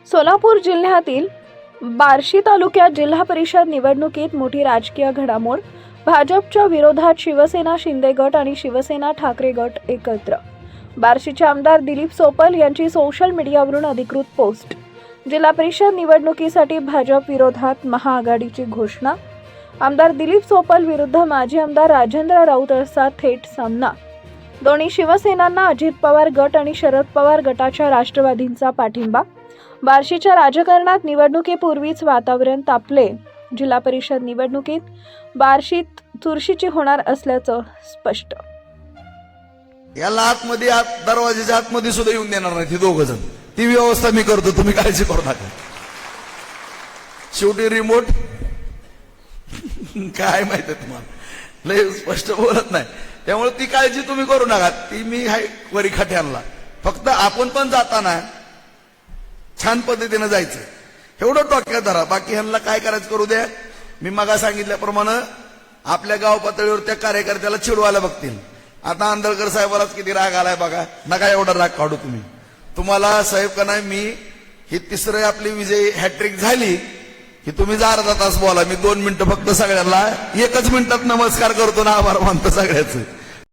सोलापूर जिल्ह्यातील बार्शी तालुक्यात जिल्हा परिषद निवडणुकीत मोठी राजकीय घडामोड. भाजपच्या विरोधात शिवसेना शिंदे गट आणि शिवसेना ठाकरे गट एकत्र. बार्शीचे आमदार दिलीप सोपल यांची सोशल मीडियावरून अधिकृत पोस्ट. जिल्हा परिषद निवडणुकीसाठी भाजप विरोधात महाआघाडीची घोषणा. आमदार दिलीप सोपल विरुद्ध माजी आमदार राजेंद्र राऊत असा थेट सामना. दोन्ही शिवसेनांना अजित पवार गट आणि शरद पवार गटाच्या राष्ट्रवादींचा पाठिंबा. बार्शीच्या राजकारणात निवडणुकीपूर्वीच वातावरण तापले. जिल्हा परिषद निवडणुकीत बार्शीत चुरशीची होणार असल्याचं स्पष्ट. याला आतमध्ये दरवाजाच्या आतमध्ये सुद्धा येऊन देणार नाही ती दोघं जण. ती व्यवस्था मी करतो, तुम्ही काळजी करू नका. शेवटी रिमोट काय माहिती तुम्हाला, लय स्पष्ट बोलत नाही, त्यामुळे ती काळजी तुम्ही करू नका. ती मी हाय वरी खाट्यानला. फक्त आपण पण जाताना छान पद्धतीने जायचं, एवढं डोक्यात धरा. बाकी ह्यांना काय करायचं करू द्या. मी मगा सांगितल्याप्रमाणे आपल्या गाव पातळीवर त्या कार्यकर्त्याला चिडवायला बघतील. आता आंधळकर साहेबालाच किती राग आलाय बघा. नका एवढा राग काढू तुम्ही. तुम्हाला साहेब का नाही, मी ही तिसरी आपली विजय हॅट्रिक झाली की तुम्ही जा अर्धा तास बोला, मी 2 मिनिटं फक्त सगळ्यांना 1 मिनिटात नमस्कार करतो ना, आभार मानतो सगळ्याचं.